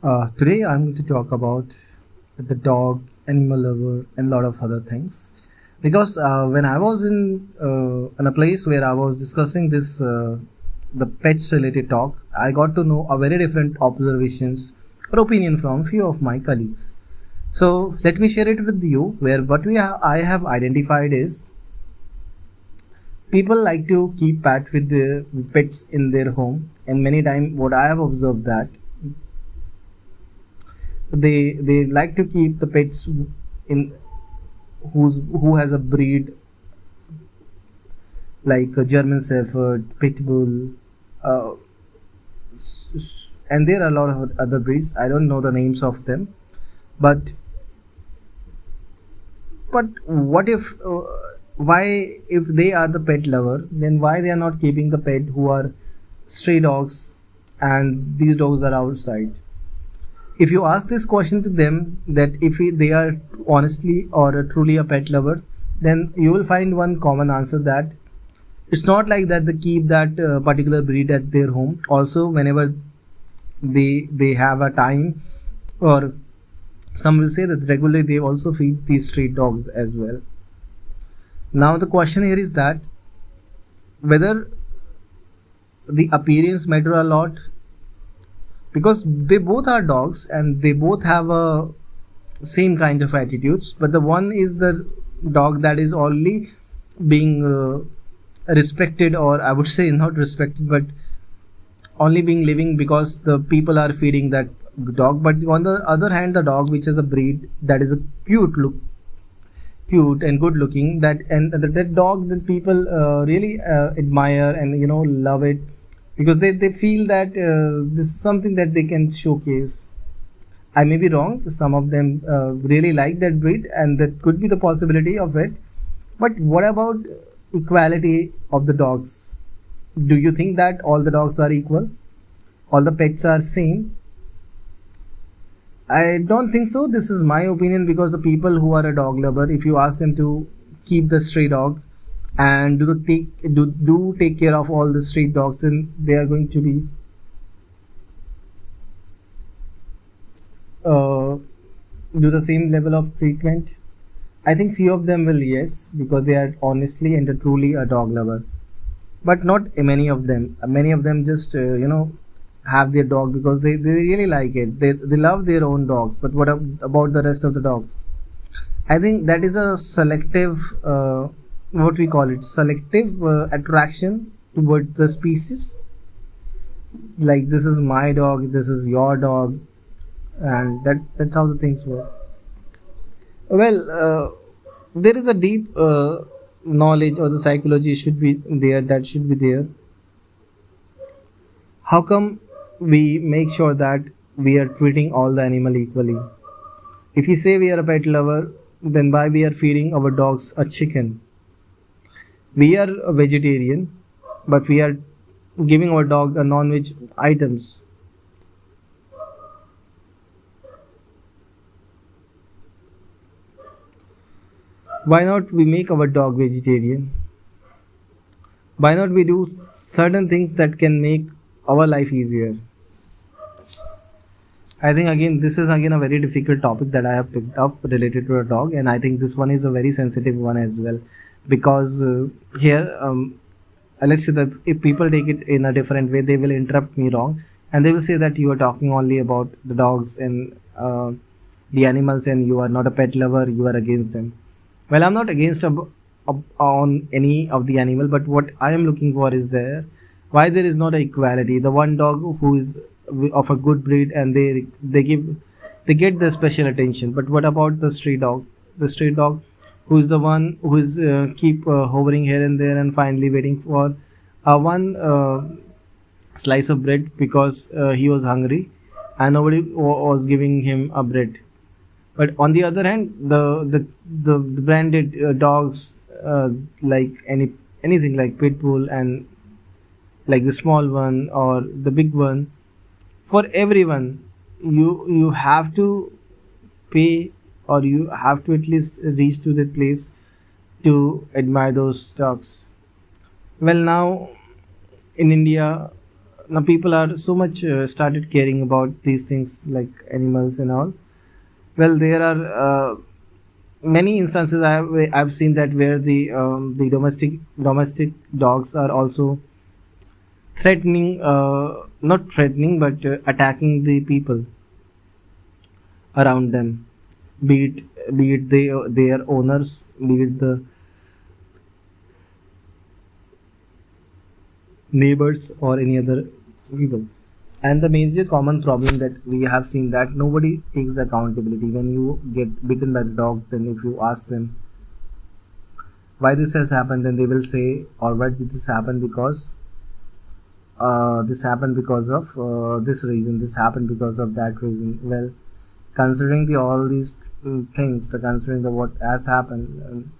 Today I'm going to talk about the dog, animal lover, and a lot of other things. Because when I was in a place where I was discussing this the pets related talk, I got to know a very different observations or opinion from few of my colleagues. So let me share it with you. Where what I have identified is people like to keep pets in their home, and many times what I have observed that they like to keep the pets in who has a breed like a German Shepherd, Pit Bull, uh, and there are a lot of other breeds. I don't know the names of them, but what if why if they are the pet lover, then why they are not keeping the pet who are stray dogs, and these dogs are outside? If you ask this question to them, that if they are honestly or truly a pet lover, then you will find one common answer that it's not like that they keep that particular breed at their home. Also, whenever they have a time, or some will say that regularly they also feed these street dogs as well. Now the question here is that whether the appearance matter a lot, because they both are dogs and they both have a same kind of attitudes, but the one is the dog that is only being respected, or I would say not respected, but only being living because the people are feeding that dog. But on the other hand, the dog which is a breed that is a cute and good looking, that dog that people really admire and love it, because they feel that this is something that they can showcase. I may be wrong. Some of them really like that breed, and that could be the possibility of it. But what about equality of the dogs? Do you think that all the dogs are equal? All the pets are same? I don't think so. This is my opinion, because the people who are a dog lover, if you ask them to keep the stray dog and do take care of all the street dogs, then they are going to be uh, do the same level of treatment. I think few of them will, yes, because they are honestly and truly a dog lover, but not many of them. Many of them just have their dog because they really like it. They love their own dogs. But about the rest of the dogs? I think that is a selective, what we call it, selective attraction towards the species. Like, this is my dog, this is your dog, and that's how the things work. Well, there is a deep knowledge, or the psychology should be there. That should be there. How come we make sure that we are treating all the animal equally? If we say we are a pet lover, then why we are feeding our dogs a chicken? We are a vegetarian, but we are giving our dog a non-veg items. Why not we make our dog vegetarian? Why not we do certain things that can make our life easier? I think again this is again a very difficult topic that I have picked up related to a dog, and I think this one is a very sensitive one as well, because here let's say that if people take it in a different way, they will interrupt me wrong, and they will say that you are talking only about the dogs and the animals, and you are not a pet lover, you are against them. Well, I'm not against on any of the animal, but what I am looking for is there why there is not a equality. The one dog who is of a good breed, and they get the special attention. But what about the stray dog? The stray dog, who is the one who is keep hovering here and there, and finally waiting for one slice of bread because he was hungry, and nobody was giving him a bread. But on the other hand, the branded dogs, like anything like pit bull, and like the small one or the big one, for everyone, you have to pay, or you have to at least reach to that place to admire those dogs. Well, now in India, now people are so much started caring about these things like animals and all. Well, there are many instances I've seen that where the domestic dogs are also threatening, not threatening, but attacking the people around them, be it their owners, be it the neighbors or any other people. And the major common problem that we have seen that nobody takes the accountability when you get bitten by the dog. Then if you ask them why this has happened, then they will say, all right, this happened because of this reason, this happened because of that reason. Well, considering the all these things, the considering the what has happened,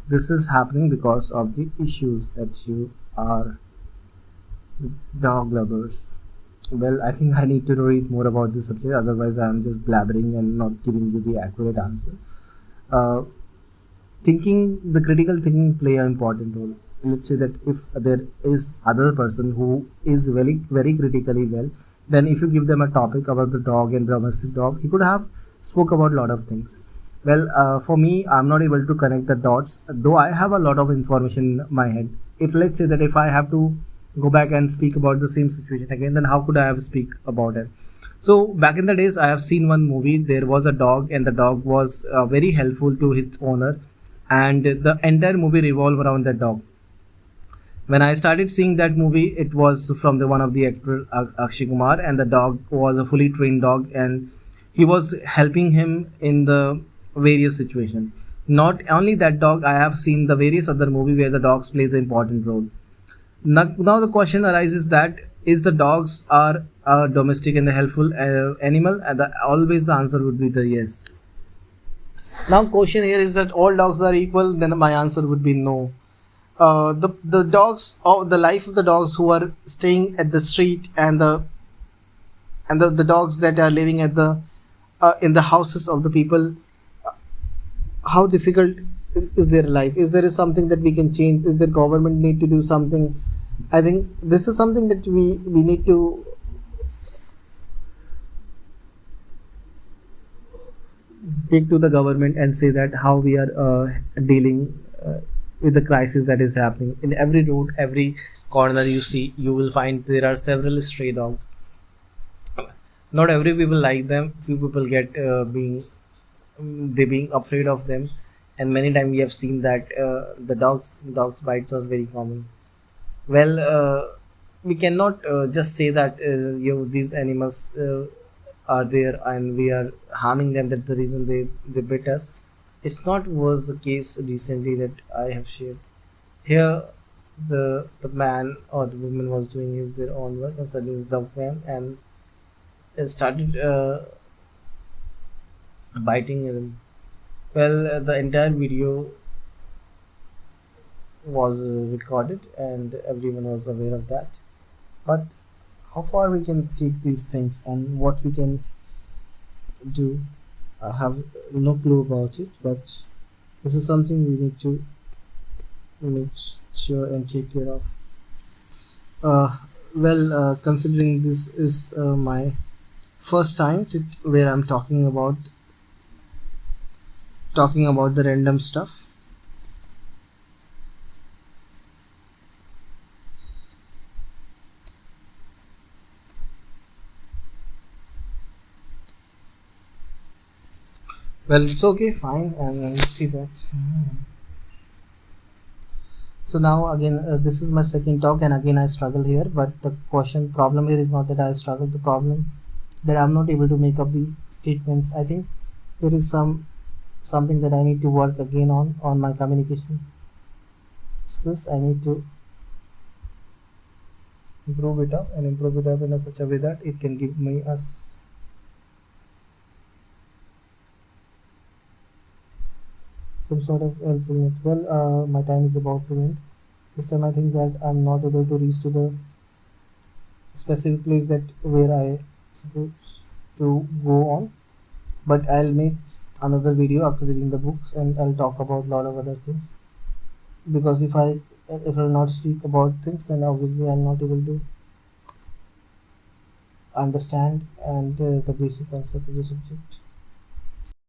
this is happening because of the issues that you are dog lovers. Well, I think I need to read more about this subject, otherwise I'm just blabbering and not giving you the accurate answer. uh, Thinking, the critical thinking play an important role. Let's say that if there is other person who is very critically well, then if you give them a topic about the dog and the domestic dog, he could have spoke about a lot of things. Well, for me, I'm not able to connect the dots, though I have a lot of information in my head. If let's say that if I have to go back and speak about the same situation again, then how could I have speak about it? So back in the days, I have seen one movie. There was a dog, and the dog was very helpful to its owner, and the entire movie revolved around that dog. When I started seeing that movie, it was from the one of the actor Akshay Kumar, and the dog was a fully trained dog, and he was helping him in the various situation. Not only that dog, I have seen the various other movie where the dogs play the important role. Now the question arises that is the dogs are a domestic and a helpful animal, and always the answer would be the yes. Now question here is that all dogs are equal, then my answer would be no. The dogs, or the life of the dogs who are staying at the street, and the dogs that are living at the in the houses of the people, how difficult is their life? Is there is something that we can change? Is the government need to do something? I think this is something that we need to take to the government and say that how we are dealing with the crisis that is happening in every road, every corner you see, you will find there are several stray dogs. Not every people like them. Few people get they being afraid of them, and many times we have seen that the dogs bites are very common. Well, we cannot just say that these animals are there and we are harming them. That's the reason they bit us. It's not was the case recently that I have shared. Here, the man or the woman was doing his their own work, and suddenly the dog came and it started biting him. Well, the entire video was recorded and everyone was aware of that. But how far we can take these things and what we can do, I have no clue about it. But this is something we need to make sure and take care of. Considering this is my first time where I'm talking about the random stuff. Well, it's okay, fine, and let's see that. So now again, this is my second talk, and again I struggle here. But the problem here is not that I struggle. The problem that I'm not able to make up the statements. I think there is something that I need to work again on my communication skills. I need to improve it up in a such a way that it can give me us some sort of helpfulness. Well, my time is about to end. This time I think that I'm not able to reach to the specific place that where I supposed to go on, but I'll make another video after reading the books and I'll talk about a lot of other things, because if I'll not speak about things, then obviously I'll not able to understand and the basic concept of the subject.